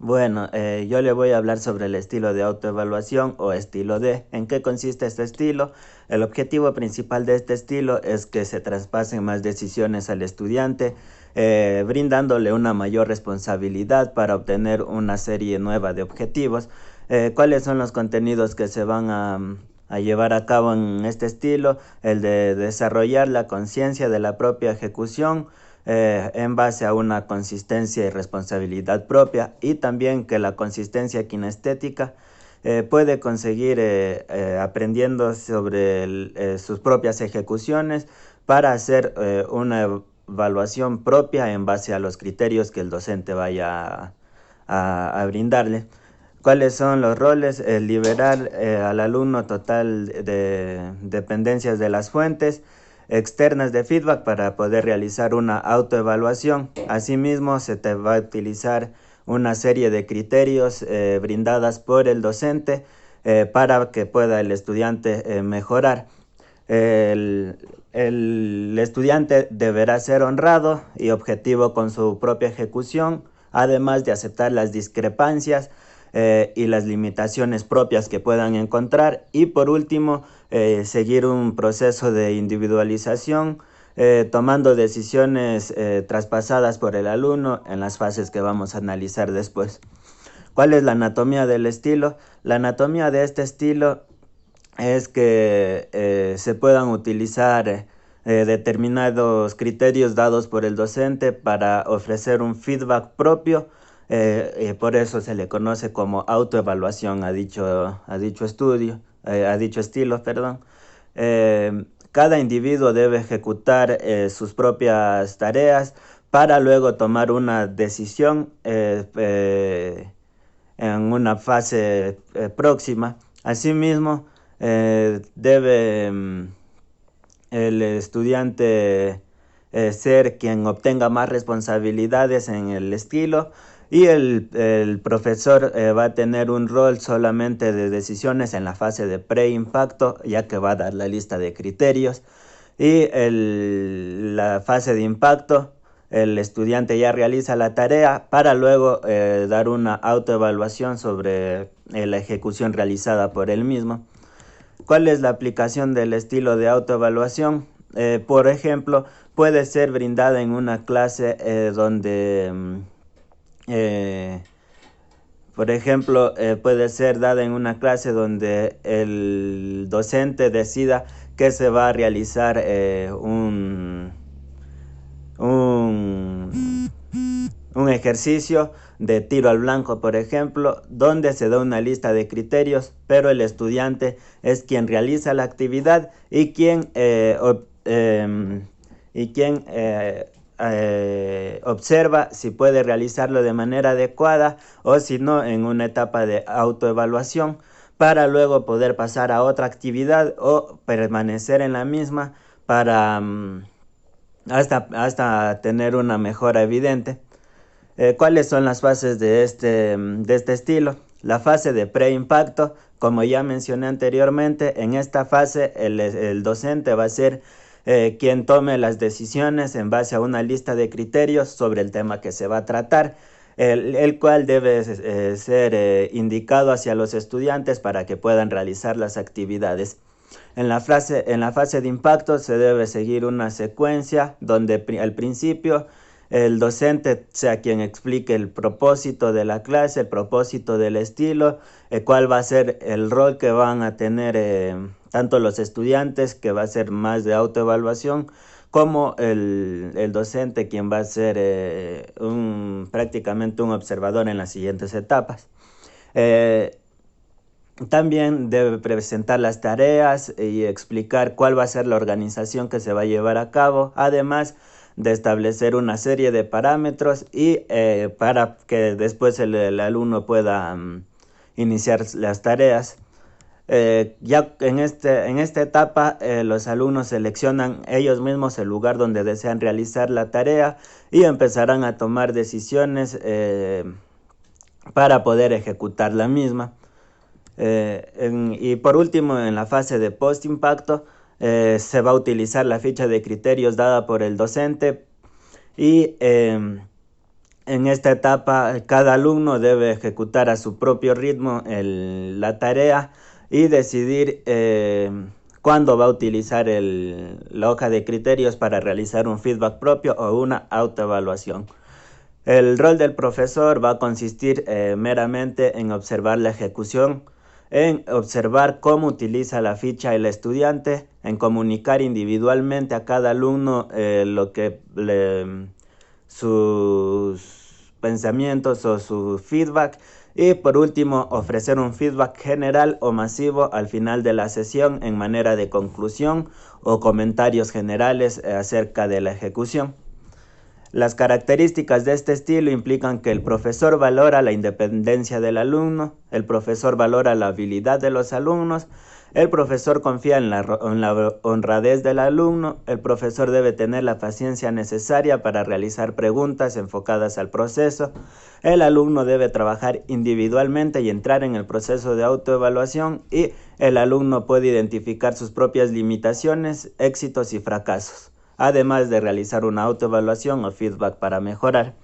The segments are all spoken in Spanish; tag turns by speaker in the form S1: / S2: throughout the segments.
S1: Bueno, yo le voy a hablar sobre el estilo de autoevaluación o estilo D. ¿En qué consiste este estilo? El objetivo principal de este estilo es que se traspasen más decisiones al estudiante, brindándole una mayor responsabilidad para obtener una serie nueva de objetivos. ¿Cuáles son los contenidos que se van a llevar a cabo en este estilo? El de desarrollar la conciencia de la propia ejecución, en base a una consistencia y responsabilidad propia, y también que la consistencia kinestética puede conseguir aprendiendo sobre sus propias ejecuciones para hacer una evaluación propia en base a los criterios que el docente vaya a brindarle. ¿Cuáles son los roles? Liberar al alumno total de dependencias de las fuentes externas de feedback para poder realizar una autoevaluación. Asimismo, se te va a utilizar una serie de criterios brindadas por el docente para que pueda el estudiante mejorar. El, el estudiante deberá ser honrado y objetivo con su propia ejecución, además de aceptar las discrepancias y las limitaciones propias que puedan encontrar. Y por último, seguir un proceso de individualización, tomando decisiones traspasadas por el alumno en las fases que vamos a analizar después. ¿Cuál es la anatomía del estilo? La anatomía de este estilo es que se puedan utilizar determinados criterios dados por el docente para ofrecer un feedback propio. Por eso se le conoce como autoevaluación a dicho estudio, a dicho estilo, perdón. Cada individuo debe ejecutar sus propias tareas para luego tomar una decisión en una fase próxima. Asimismo, debe el estudiante ser quien obtenga más responsabilidades en el estilo, y el profesor va a tener un rol solamente de decisiones en la fase de preimpacto, ya que va a dar la lista de criterios, y la fase de impacto el estudiante ya realiza la tarea para luego dar una autoevaluación sobre la ejecución realizada por él mismo. ¿Cuál es la aplicación del estilo de autoevaluación? Por ejemplo, puede ser brindada en una clase eh, por ejemplo, puede ser dada en una clase donde el docente decida que se va a realizar un, un ejercicio de tiro al blanco, por ejemplo, donde se da una lista de criterios, pero el estudiante es quien realiza la actividad y quien observa si puede realizarlo de manera adecuada o si no en una etapa de autoevaluación, para luego poder pasar a otra actividad o permanecer en la misma para hasta tener una mejora evidente. ¿Cuáles son las fases de este estilo? La fase de preimpacto, como ya mencioné anteriormente, en esta fase el docente va a ser quien tome las decisiones en base a una lista de criterios sobre el tema que se va a tratar, el cual debe ser indicado hacia los estudiantes para que puedan realizar las actividades. En la fase de impacto se debe seguir una secuencia donde al principio el docente sea quien explique el propósito de la clase, el propósito del estilo, cuál va a ser el rol que van a tener tanto los estudiantes, que va a ser más de autoevaluación, como el docente, quien va a ser prácticamente un observador en las siguientes etapas. Eh, También debe presentar las tareas y explicar cuál va a ser la organización que se va a llevar a cabo, además de establecer una serie de parámetros y para que después el alumno pueda iniciar las tareas. Ya en esta etapa los alumnos seleccionan ellos mismos el lugar donde desean realizar la tarea y empezarán a tomar decisiones para poder ejecutar la misma. Y por último, en la fase de post-impacto, se va a utilizar la ficha de criterios dada por el docente y En esta etapa, cada alumno debe ejecutar a su propio ritmo la tarea y decidir cuándo va a utilizar la hoja de criterios para realizar un feedback propio o una autoevaluación. El rol del profesor va a consistir meramente en observar la ejecución, en observar cómo utiliza la ficha el estudiante, en comunicar individualmente a cada alumno sus pensamientos o su feedback, y por último ofrecer un feedback general o masivo al final de la sesión en manera de conclusión o comentarios generales acerca de la ejecución. Las características de este estilo implican que el profesor valora la independencia del alumno, el profesor valora la habilidad de los alumnos, el profesor confía en la honradez del alumno, el profesor debe tener la paciencia necesaria para realizar preguntas enfocadas al proceso, el alumno debe trabajar individualmente y entrar en el proceso de autoevaluación, y el alumno puede identificar sus propias limitaciones, éxitos y fracasos, además de realizar una autoevaluación o feedback para mejorar.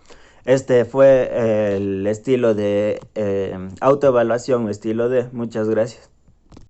S1: Este fue el estilo de autoevaluación, estilo D. Muchas gracias.